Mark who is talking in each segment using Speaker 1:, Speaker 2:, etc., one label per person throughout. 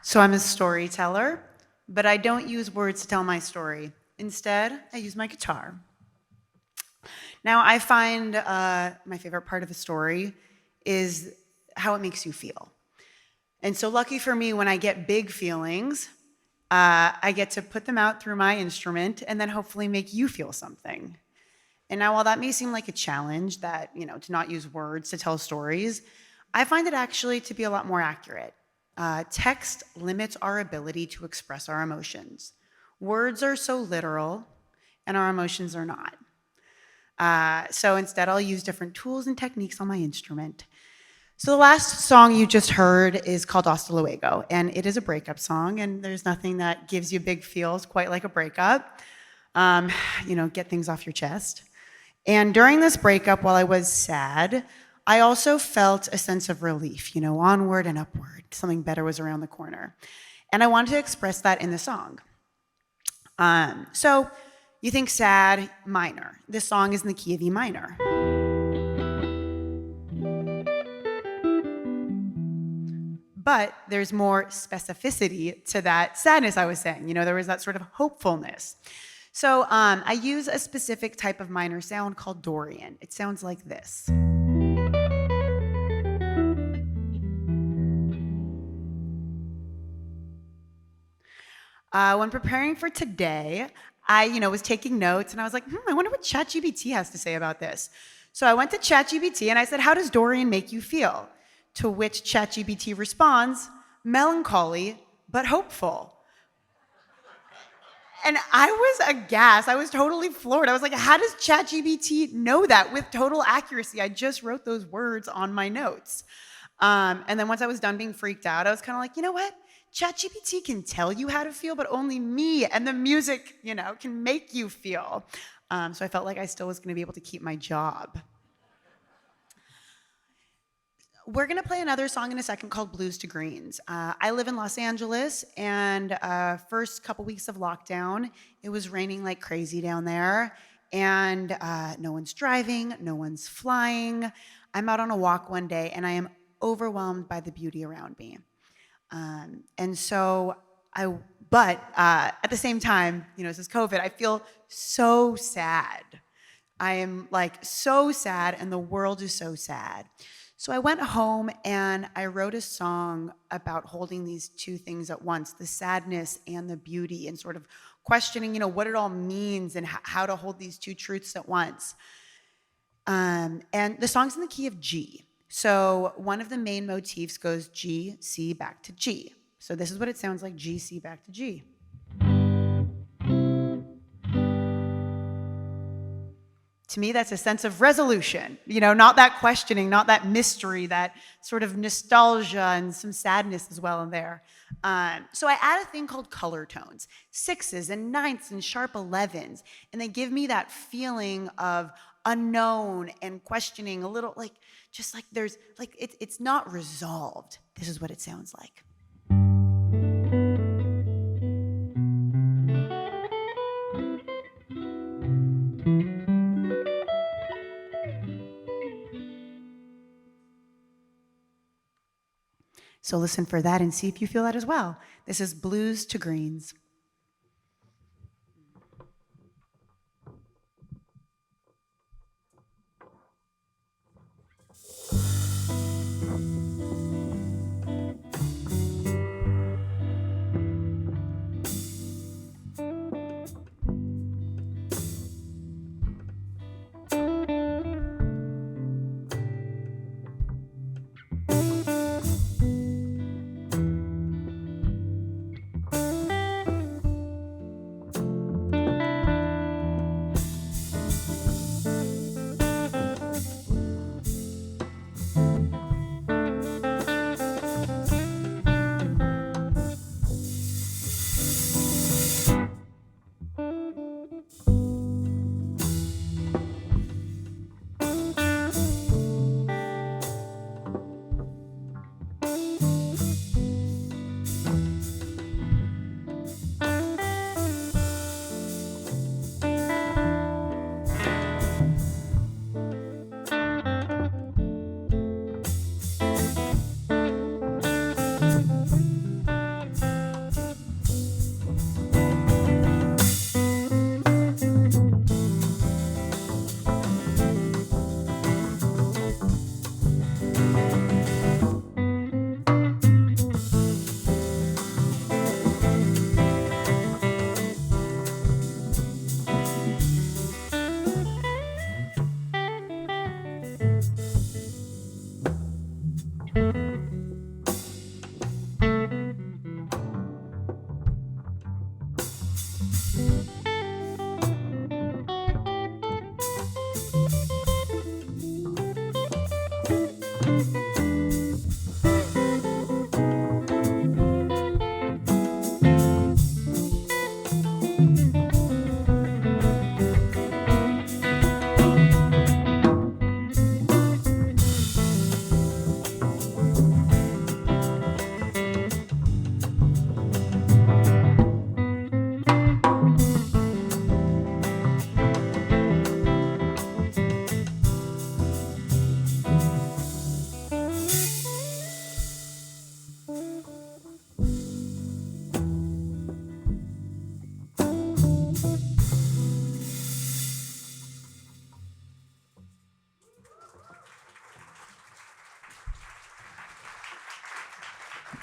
Speaker 1: So I'm a storyteller, but I don't use words to tell my story. Instead, I use my guitar. Now, I find my favorite part of a story is how it makes you feel. And so lucky for me, when I get big feelings, I get to put them out through my instrument and then hopefully make you feel something. And now, while that may seem like a challenge that, to not use words to tell stories, I find it actually to be a lot more accurate. Text limits our ability to express our emotions. Words are so literal, and our emotions are not. So instead, I'll use different tools and techniques on my instrument. So the last song you just heard is called Hasta Luego, and it is a breakup song, and there's nothing that gives you big feels quite like a breakup. Get things off your chest. And during this breakup, while I was sad, I also felt a sense of relief, onward and upward. Something better was around the corner. And I wanted to express that in the song. So you think sad, minor. This song is in the key of E minor. But there's more specificity to that sadness I was saying. There was that sort of hopefulness. So I use a specific type of minor sound called Dorian. It sounds like this. When preparing for today, I was taking notes, and I was like, I wonder what ChatGPT has to say about this. So I went to ChatGPT, and I said, how does Dorian make you feel? To which ChatGPT responds, melancholy, but hopeful. And I was aghast. I was totally floored. I was like, how does ChatGPT know that with total accuracy? I just wrote those words on my notes. And then once I was done being freaked out, I was kind of like, you know what? ChatGPT can tell you how to feel, but only me and the music, can make you feel. So I felt like I still was going to be able to keep my job. We're going to play another song in a second called Blues to Greens. I live in Los Angeles, and first couple weeks of lockdown, it was raining like crazy down there, and no one's driving, no one's flying. I'm out on a walk one day, and I am overwhelmed by the beauty around me. At the same time, since COVID, I feel so sad. I am so sad, and the world is so sad. So I went home and I wrote a song about holding these two things at once, the sadness and the beauty, and sort of questioning, what it all means and how to hold these two truths at once. And the song's in the key of G. So one of the main motifs goes G, C, back to G. So this is what it sounds like, G, C, back to G. To me, that's a sense of resolution, not that questioning, not that mystery, that sort of nostalgia and some sadness as well in there. So I add a thing called color tones, 6s and 9ths and sharp 11s, and they give me that feeling of unknown and questioning, a little it's not resolved. This is what it sounds like. So listen for that and see if you feel that as well. This is Blues to Greens.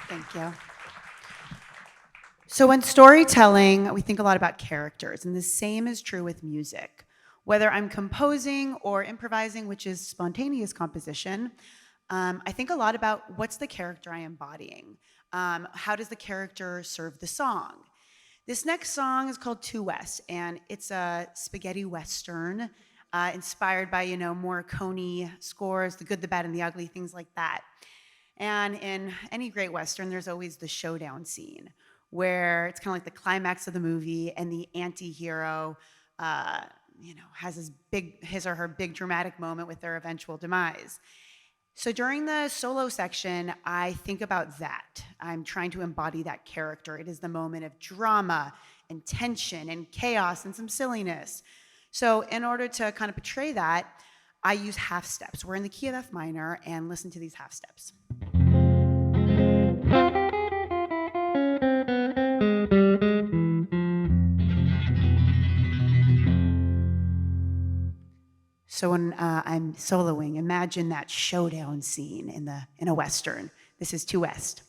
Speaker 1: Thank you. So in storytelling, we think a lot about characters, and the same is true with music. Whether I'm composing or improvising, which is spontaneous composition, I think a lot about what's the character I am embodying. How does the character serve the song? This next song is called Two West, and it's a spaghetti western inspired by, Morricone scores, The Good, the Bad, and the Ugly, things like that. And in any great western, there's always the showdown scene where it's kind of like the climax of the movie, and the anti-hero, has his or her big dramatic moment with their eventual demise. So during the solo section, I think about that. I'm trying to embody that character. It is the moment of drama and tension and chaos and some silliness. So in order to kind of portray that, I use half steps. We're in the key of F minor, and listen to these half steps. So when I'm soloing, imagine that showdown scene in a western. This is Two West.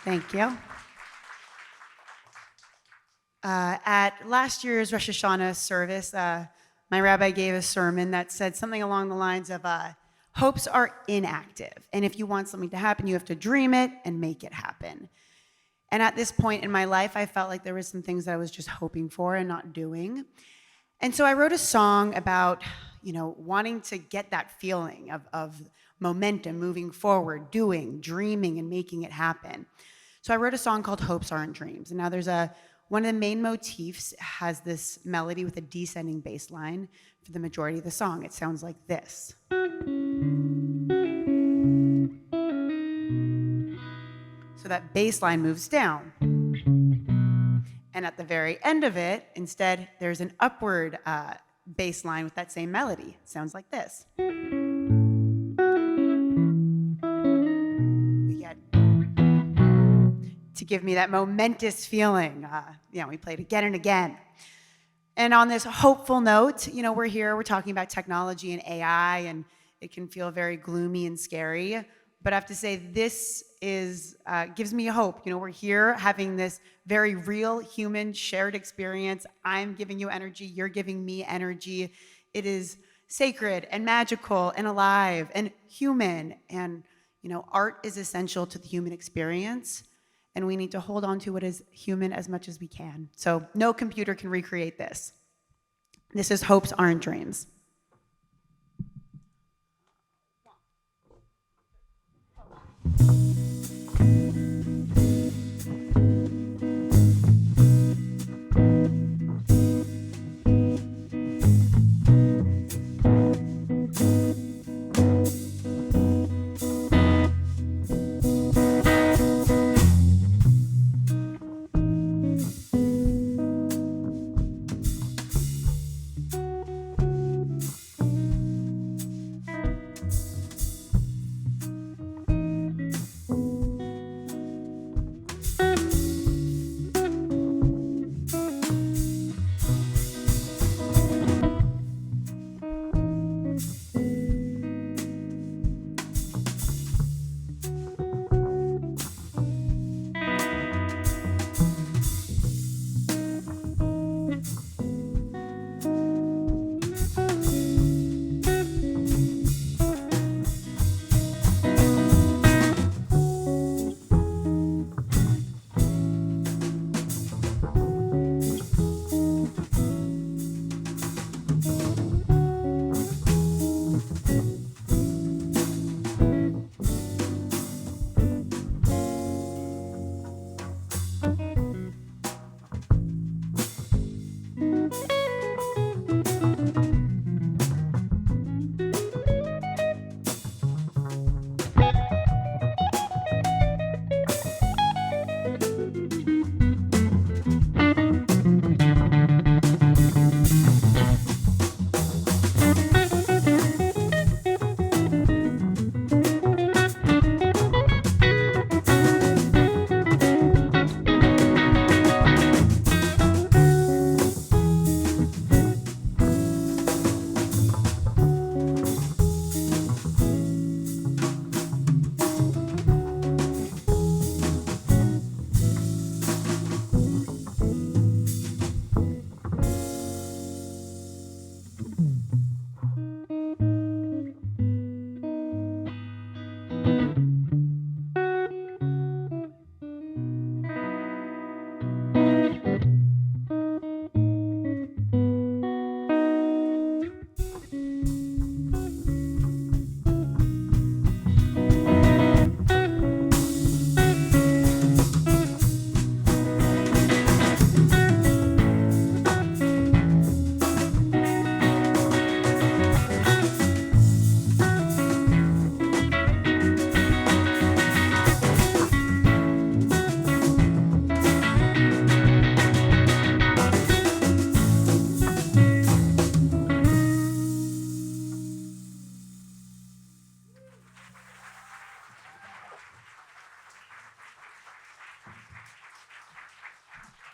Speaker 1: Thank you. At last year's Rosh Hashanah service, my rabbi gave a sermon that said something along the lines of, hopes are inactive. And if you want something to happen, you have to dream it and make it happen. And at this point in my life, I felt like there was some things that I was just hoping for and not doing. And so I wrote a song about, wanting to get that feeling of momentum, moving forward, doing, dreaming, and making it happen. So I wrote a song called Hopes Aren't Dreams. And now one of the main motifs has this melody with a descending bass line for the majority of the song. It sounds like this. So that bass line moves down. And at the very end of it, instead, there's an upward bass line with that same melody. It sounds like this. We get to give me that momentous feeling. We played again and again. And on this hopeful note, we're here, we're talking about technology and AI, and it can feel very gloomy and scary. But I have to say, this gives me hope. We're here having this very real, human, shared experience. I'm giving you energy, you're giving me energy. It is sacred and magical and alive and human. And, art is essential to the human experience. And we need to hold on to what is human as much as we can. So no computer can recreate this. This is Hopes Aren't Dreams.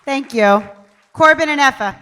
Speaker 1: Thank you. Corbin and Effa.